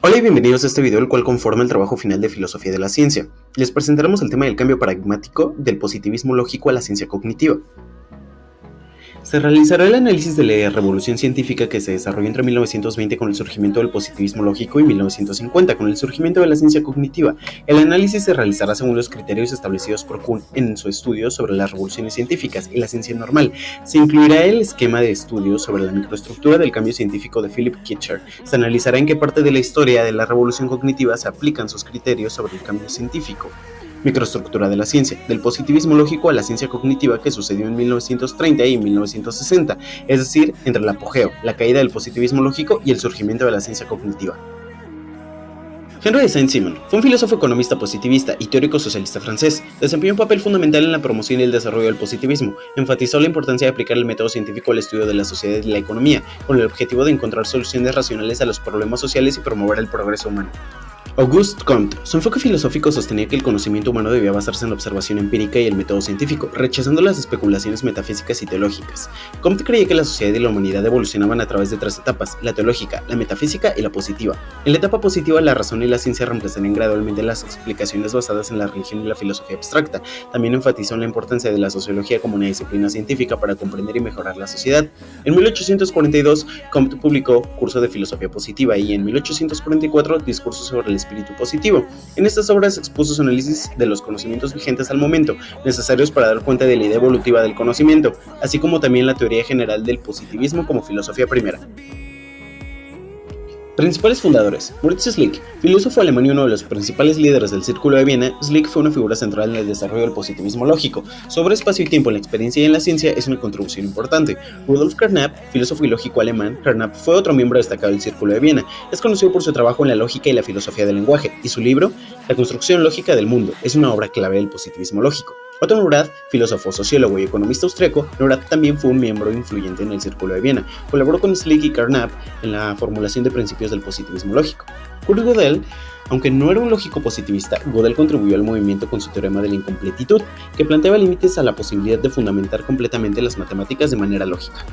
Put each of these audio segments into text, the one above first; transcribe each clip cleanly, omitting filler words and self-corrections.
Hola y bienvenidos a este video, el cual conforma el trabajo final de Filosofía de la Ciencia. Les presentaremos el tema del cambio paradigmático del positivismo lógico a la ciencia cognitiva. Se realizará el análisis de la revolución científica que se desarrolló entre 1920 con el surgimiento del positivismo lógico y 1950 con el surgimiento de la ciencia cognitiva. El análisis se realizará según los criterios establecidos por Kuhn en su estudio sobre las revoluciones científicas y la ciencia normal. Se incluirá el esquema de estudio sobre la microestructura del cambio científico de Philip Kitcher. Se analizará en qué parte de la historia de la revolución cognitiva se aplican sus criterios sobre el cambio científico. Microestructura de la ciencia, del positivismo lógico a la ciencia cognitiva que sucedió en 1930 y 1960, es decir, entre el apogeo, la caída del positivismo lógico y el surgimiento de la ciencia cognitiva. Henry de Saint-Simon fue un filósofo economista positivista y teórico socialista francés. Desempeñó un papel fundamental en la promoción y el desarrollo del positivismo. Enfatizó la importancia de aplicar el método científico al estudio de la sociedad y la economía, con el objetivo de encontrar soluciones racionales a los problemas sociales y promover el progreso humano. Auguste Comte, su enfoque filosófico sostenía que el conocimiento humano debía basarse en la observación empírica y el método científico, rechazando las especulaciones metafísicas y teológicas. Comte creía que la sociedad y la humanidad evolucionaban a través de tres etapas: la teológica, la metafísica y la positiva. En la etapa positiva, la razón y la ciencia reemplazarían gradualmente las explicaciones basadas en la religión y la filosofía abstracta. También enfatizó en la importancia de la sociología como una disciplina científica para comprender y mejorar la sociedad. En 1842, Comte publicó Curso de Filosofía Positiva y en 1844, Discurso sobre el espíritu positivo. En estas obras expuso su análisis de los conocimientos vigentes al momento, necesarios para dar cuenta de la idea evolutiva del conocimiento, así como también la teoría general del positivismo como filosofía primera. Principales fundadores: Moritz Schlick, filósofo alemán y uno de los principales líderes del Círculo de Viena. Schlick fue una figura central en el desarrollo del positivismo lógico. Sobre espacio y tiempo en la experiencia y en la ciencia es una contribución importante. Rudolf Carnap, filósofo y lógico alemán. Carnap fue otro miembro destacado del Círculo de Viena. Es conocido por su trabajo en la lógica y la filosofía del lenguaje, y su libro, La construcción lógica del mundo, es una obra clave del positivismo lógico. Otto Neurath, filósofo, sociólogo y economista austriaco, Neurath también fue un miembro influyente en el Círculo de Viena. Colaboró con Schlick y Carnap en la formulación de principios del positivismo lógico. Kurt Gödel, aunque no era un lógico positivista, Gödel contribuyó al movimiento con su teorema de la incompletitud, que planteaba límites a la posibilidad de fundamentar completamente las matemáticas de manera lógica.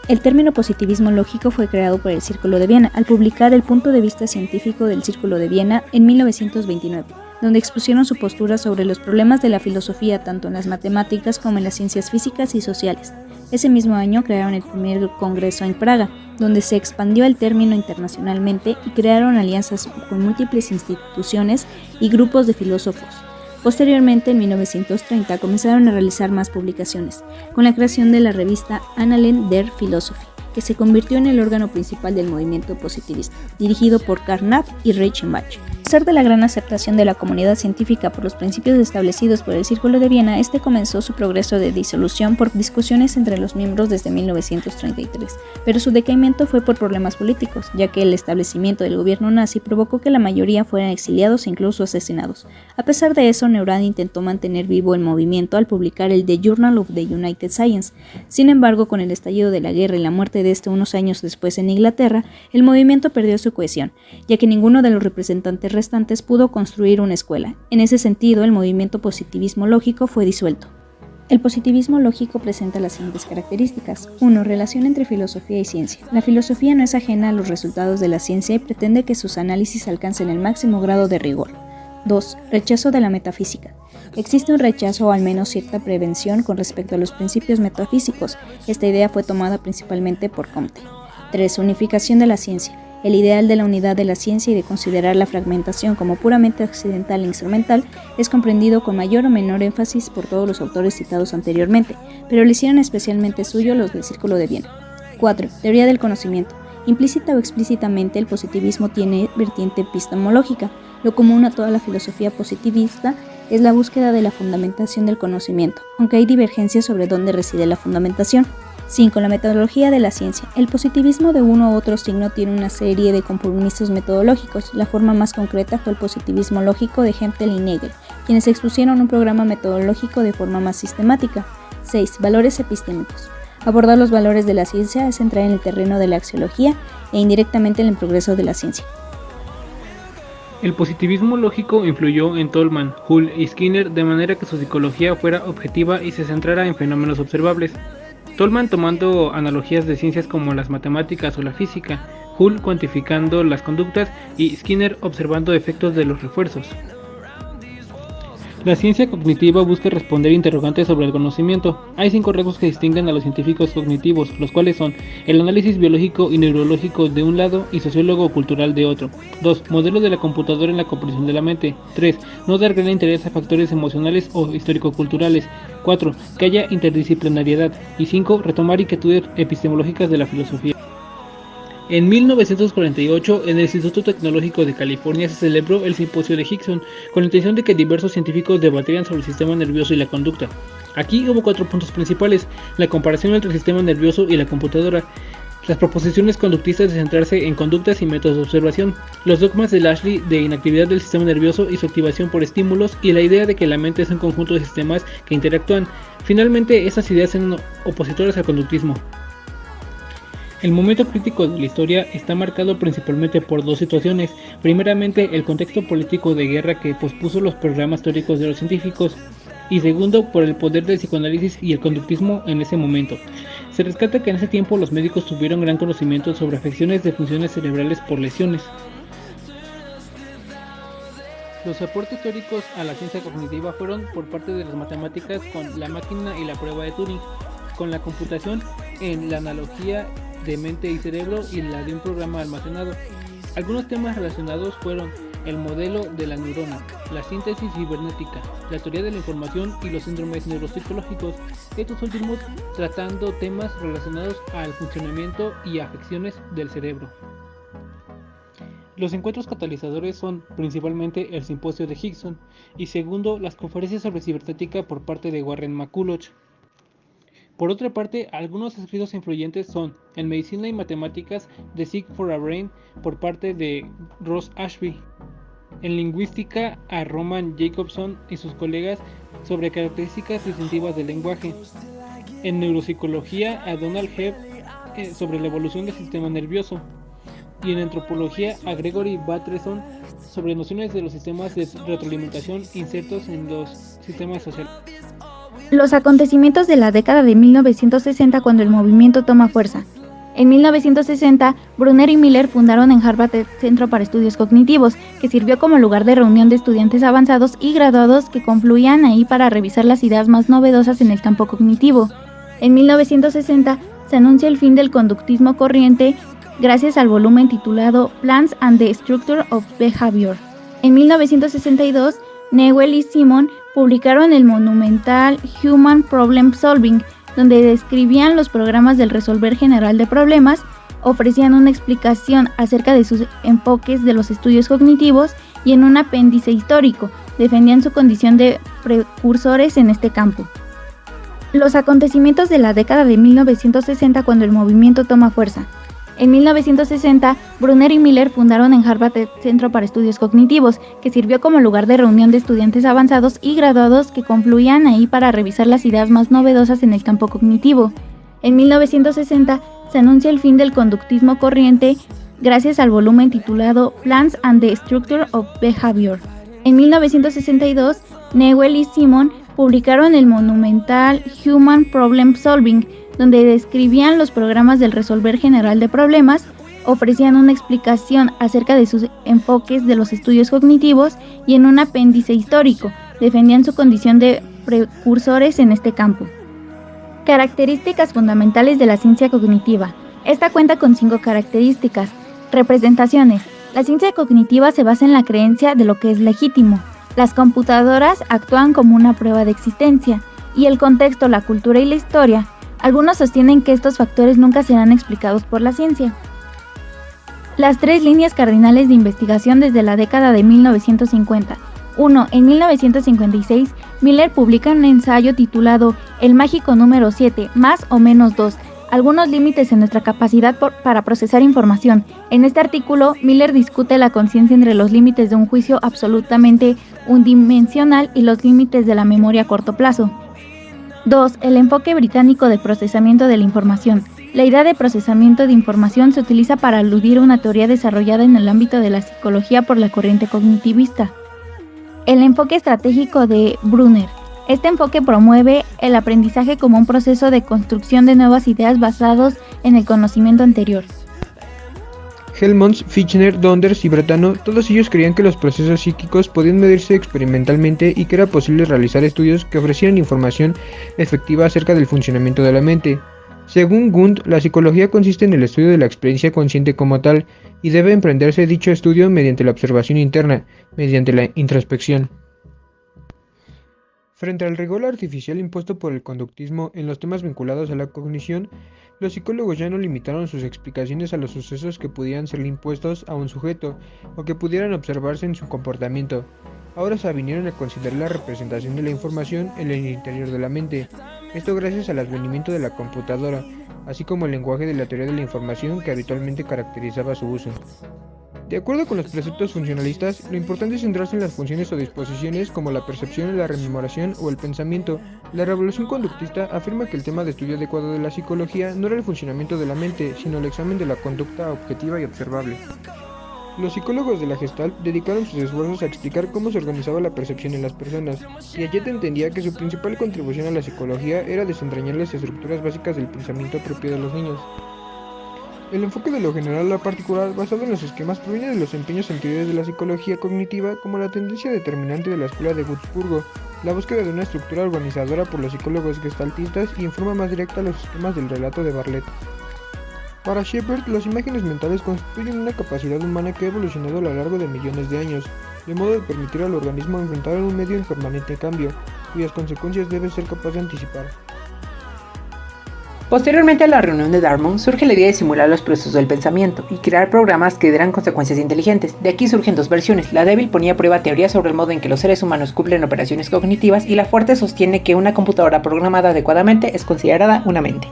El término positivismo lógico fue creado por el Círculo de Viena al publicar el punto de vista científico del Círculo de Viena en 1929. Donde expusieron su postura sobre los problemas de la filosofía tanto en las matemáticas como en las ciencias físicas y sociales. Ese mismo año crearon el primer congreso en Praga, donde se expandió el término internacionalmente y crearon alianzas con múltiples instituciones y grupos de filósofos. Posteriormente, en 1930, comenzaron a realizar más publicaciones, con la creación de la revista Annalen der Philosophie, que se convirtió en el órgano principal del movimiento positivista, dirigido por Carnap y Reichenbach. A pesar de la gran aceptación de la comunidad científica por los principios establecidos por el Círculo de Viena, este comenzó su progreso de disolución por discusiones entre los miembros desde 1933, pero su decaimiento fue por problemas políticos, ya que el establecimiento del gobierno nazi provocó que la mayoría fueran exiliados e incluso asesinados. A pesar de eso, Neurath intentó mantener vivo el movimiento al publicar el The Journal of the United Science. Sin embargo, con el estallido de la guerra y la muerte de este unos años después en Inglaterra, el movimiento perdió su cohesión, ya que ninguno de los representantes restantes pudo construir una escuela. En ese sentido, el movimiento positivismo lógico fue disuelto. El positivismo lógico presenta las siguientes características. 1. Relación entre filosofía y ciencia. La filosofía no es ajena a los resultados de la ciencia y pretende que sus análisis alcancen el máximo grado de rigor. 2. Rechazo de la metafísica. Existe un rechazo o al menos cierta prevención con respecto a los principios metafísicos. Esta idea fue tomada principalmente por Comte. 3. Unificación de la ciencia. El ideal de la unidad de la ciencia y de considerar la fragmentación como puramente accidental e instrumental es comprendido con mayor o menor énfasis por todos los autores citados anteriormente, pero lo hicieron especialmente suyo los del Círculo de Viena. 4. Teoría del conocimiento. Implícita o explícitamente, el positivismo tiene vertiente epistemológica. Lo común a toda la filosofía positivista es la búsqueda de la fundamentación del conocimiento, aunque hay divergencias sobre dónde reside la fundamentación. 5. La metodología de la ciencia. El positivismo de uno u otro signo tiene una serie de compromisos metodológicos. La forma más concreta fue el positivismo lógico de Hempel y Nagel, quienes expusieron un programa metodológico de forma más sistemática. 6. Valores epistémicos. Abordar los valores de la ciencia es entrar en el terreno de la axiología e indirectamente en el progreso de la ciencia. El positivismo lógico influyó en Tolman, Hull y Skinner de manera que su psicología fuera objetiva y se centrara en fenómenos observables. Tolman, tomando analogías de ciencias como las matemáticas o la física, Hull cuantificando las conductas y Skinner observando efectos de los refuerzos. La ciencia cognitiva busca responder interrogantes sobre el conocimiento. Hay 5 rasgos que distinguen a los científicos cognitivos, los cuales son el análisis biológico y neurológico de un lado y sociólogo cultural de otro. 2. Modelos de la computadora en la comprensión de la mente. 3. No dar gran interés a factores emocionales o histórico-culturales. 4. Que haya interdisciplinariedad. Y 5. Retomar inquietudes epistemológicas de la filosofía. En 1948, en el Instituto Tecnológico de California se celebró el Simposio de Hickson, con la intención de que diversos científicos debatieran sobre el sistema nervioso y la conducta. Aquí hubo 4 puntos principales: la comparación entre el sistema nervioso y la computadora, las proposiciones conductistas de centrarse en conductas y métodos de observación, los dogmas de Lashley de inactividad del sistema nervioso y su activación por estímulos, y la idea de que la mente es un conjunto de sistemas que interactúan. Finalmente, estas ideas eran opositoras al conductismo. El momento crítico de la historia está marcado principalmente por 2 situaciones. Primeramente, el contexto político de guerra que pospuso los programas teóricos de los científicos, y segundo, por el poder del psicoanálisis y el conductismo en ese momento. Se rescata que en ese tiempo los médicos tuvieron gran conocimiento sobre afecciones de funciones cerebrales por lesiones. Los aportes teóricos a la ciencia cognitiva fueron por parte de las matemáticas con la máquina y la prueba de Turing, con la computación en la analogía de mente y cerebro y la de un programa almacenado. Algunos temas relacionados fueron el modelo de la neurona, la síntesis cibernética, la teoría de la información y los síndromes neuropsicológicos, estos últimos tratando temas relacionados al funcionamiento y afecciones del cerebro. Los encuentros catalizadores son principalmente el Simposio de Hickson y segundo, las conferencias sobre cibernética por parte de Warren McCulloch. Por otra parte, algunos escritos influyentes son en Medicina y Matemáticas de Seek for a Brain por parte de Ross Ashby, en Lingüística a Roman Jacobson y sus colegas sobre características distintivas del lenguaje, en Neuropsicología a Donald Hebb sobre la evolución del sistema nervioso, y en Antropología a Gregory Bateson sobre nociones de los sistemas de retroalimentación insertos en los sistemas sociales. Los acontecimientos de la década de 1960 cuando el movimiento toma fuerza. En 1960, Brunner y Miller fundaron en Harvard el Centro para Estudios Cognitivos, que sirvió como lugar de reunión de estudiantes avanzados y graduados que confluían ahí para revisar las ideas más novedosas en el campo cognitivo. En 1960, se anuncia el fin del conductismo corriente gracias al volumen titulado Plans and the Structure of Behavior. En 1962, Newell y Simon publicaron el monumental Human Problem Solving, donde describían los programas del resolver general de problemas, ofrecían una explicación acerca de sus enfoques de los estudios cognitivos y en un apéndice histórico, defendían su condición de precursores en este campo. Los acontecimientos de la década de 1960 cuando el movimiento toma fuerza. En 1960, Brunner y Miller fundaron en Harvard el Centro para Estudios Cognitivos, que sirvió como lugar de reunión de estudiantes avanzados y graduados que confluían ahí para revisar las ideas más novedosas en el campo cognitivo. En 1960, se anuncia el fin del conductismo corriente gracias al volumen titulado Plans and the Structure of Behavior. En 1962, Newell y Simon publicaron el monumental Human Problem Solving, donde describían los programas del resolver general de problemas, ofrecían una explicación acerca de sus enfoques de los estudios cognitivos y en un apéndice histórico, defendían su condición de precursores en este campo. Características fundamentales de la ciencia cognitiva. Esta cuenta con 5 características. Representaciones. La ciencia cognitiva se basa en la creencia de lo que es legítimo. Las computadoras actúan como una prueba de existencia, y el contexto, la cultura y la historia. Algunos sostienen que estos factores nunca serán explicados por la ciencia. Las 3 líneas cardinales de investigación desde la década de 1950. 1. En 1956, Miller publica un ensayo titulado El mágico número 7, más o menos 2, algunos límites en nuestra capacidad para procesar información. En este artículo, Miller discute la conciencia entre los límites de un juicio absolutamente unidimensional y los límites de la memoria a corto plazo. 2. El enfoque británico de procesamiento de la información. La idea de procesamiento de información se utiliza para aludir a una teoría desarrollada en el ámbito de la psicología por la corriente cognitivista. El enfoque estratégico de Brunner. Este enfoque promueve el aprendizaje como un proceso de construcción de nuevas ideas basados en el conocimiento anterior. Helmholtz, Fichtner, Donders y Brentano, todos ellos creían que los procesos psíquicos podían medirse experimentalmente y que era posible realizar estudios que ofrecieran información efectiva acerca del funcionamiento de la mente. Según Wundt, la psicología consiste en el estudio de la experiencia consciente como tal, y debe emprenderse dicho estudio mediante la observación interna, mediante la introspección. Frente al rigor artificial impuesto por el conductismo en los temas vinculados a la cognición, los psicólogos ya no limitaron sus explicaciones a los sucesos que pudieran ser impuestos a un sujeto o que pudieran observarse en su comportamiento. Ahora se avinieron a considerar la representación de la información en el interior de la mente, esto gracias al advenimiento de la computadora, así como el lenguaje de la teoría de la información que habitualmente caracterizaba su uso. De acuerdo con los preceptos funcionalistas, lo importante es centrarse en las funciones o disposiciones como la percepción, la rememoración o el pensamiento. La revolución conductista afirma que el tema de estudio adecuado de la psicología no era el funcionamiento de la mente, sino el examen de la conducta objetiva y observable. Los psicólogos de la Gestalt dedicaron sus esfuerzos a explicar cómo se organizaba la percepción en las personas, y Piaget entendía que su principal contribución a la psicología era desentrañar las estructuras básicas del pensamiento propio de los niños. El enfoque de lo general a lo particular, basado en los esquemas, proviene de los empeños anteriores de la psicología cognitiva como la tendencia determinante de la escuela de Wurzburgo, la búsqueda de una estructura organizadora por los psicólogos gestaltistas y en forma más directa los esquemas del relato de Bartlett. Para Shepard, las imágenes mentales constituyen una capacidad humana que ha evolucionado a lo largo de millones de años, de modo de permitir al organismo enfrentar un medio en permanente cambio, cuyas consecuencias debe ser capaz de anticipar. Posteriormente a la reunión de Dartmouth surge la idea de simular los procesos del pensamiento y crear programas que dieran consecuencias inteligentes. De aquí surgen dos versiones. La débil ponía a prueba teorías sobre el modo en que los seres humanos cumplen operaciones cognitivas y la fuerte sostiene que una computadora programada adecuadamente es considerada una mente.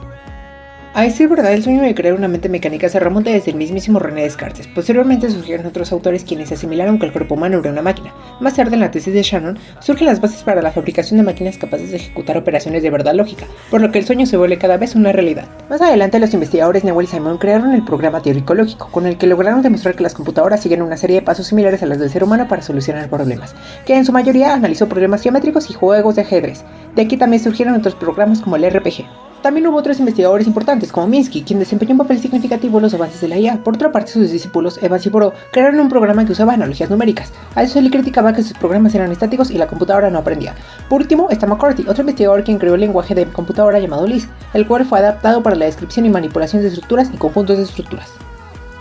A decir verdad, el sueño de crear una mente mecánica se remonta desde el mismísimo René Descartes. Posteriormente surgieron otros autores quienes asimilaron que el cuerpo humano era una máquina. Más tarde, en la tesis de Shannon, surgen las bases para la fabricación de máquinas capaces de ejecutar operaciones de verdad lógica, por lo que el sueño se vuelve cada vez una realidad. Más adelante, los investigadores Newell y Simon crearon el programa teórico lógico, con el que lograron demostrar que las computadoras siguen una serie de pasos similares a las del ser humano para solucionar problemas, que en su mayoría analizó problemas geométricos y juegos de ajedrez. De aquí también surgieron otros programas como el RPG. También hubo otros investigadores importantes, como Minsky, quien desempeñó un papel significativo en los avances de la IA. Por otra parte, sus discípulos, Evans y Boró, crearon un programa que usaba analogías numéricas. A eso se le criticaba que sus programas eran estáticos y la computadora no aprendía. Por último, está McCarthy, otro investigador quien creó el lenguaje de computadora llamado Lisp, el cual fue adaptado para la descripción y manipulación de estructuras y conjuntos de estructuras.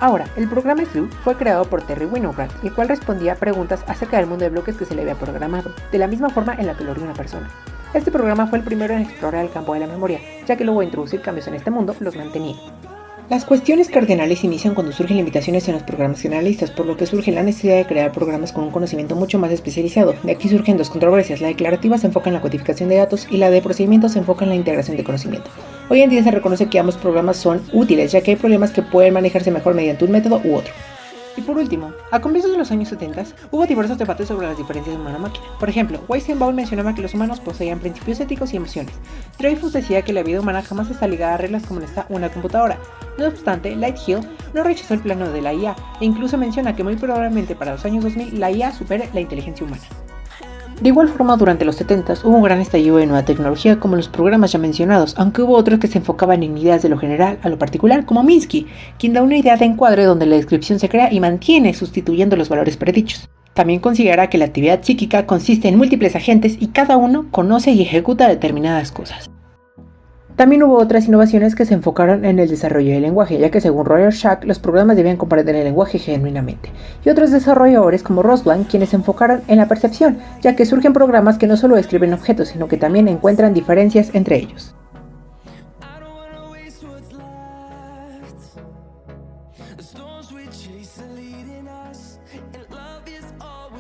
Ahora, el programa SLU fue creado por Terry Winograd, el cual respondía a preguntas acerca del mundo de bloques que se le había programado, de la misma forma en la que lo haría una persona. Este programa fue el primero en explorar el campo de la memoria, ya que luego de introducir cambios en este mundo, los mantenía. Las cuestiones cardinales inician cuando surgen limitaciones en los programas generalistas, por lo que surge la necesidad de crear programas con un conocimiento mucho más especializado. De aquí surgen dos controversias: la declarativa se enfoca en la codificación de datos y la de procedimientos se enfoca en la integración de conocimiento. Hoy en día se reconoce que ambos programas son útiles, ya que hay problemas que pueden manejarse mejor mediante un método u otro. Y por último, a comienzos de los años 70 hubo diversos debates sobre las diferencias de humano-máquina. Por ejemplo, Weizenbaum mencionaba que los humanos poseían principios éticos y emociones. Dreyfus decía que la vida humana jamás está ligada a reglas como está una computadora. No obstante, Lighthill no rechazó el plano de la IA e incluso menciona que muy probablemente para los años 2000 la IA supere la inteligencia humana. De igual forma, durante los 70 hubo un gran estallido de nueva tecnología como los programas ya mencionados, aunque hubo otros que se enfocaban en ideas de lo general a lo particular, como Minsky, quien da una idea de encuadre donde la descripción se crea y mantiene sustituyendo los valores predichos. También considera que la actividad psíquica consiste en múltiples agentes y cada uno conoce y ejecuta determinadas cosas. También hubo otras innovaciones que se enfocaron en el desarrollo del lenguaje, ya que según Roger Schack, los programas debían comprender el lenguaje genuinamente. Y otros desarrolladores como Rosblanc, quienes se enfocaron en la percepción, ya que surgen programas que no solo describen objetos, sino que también encuentran diferencias entre ellos.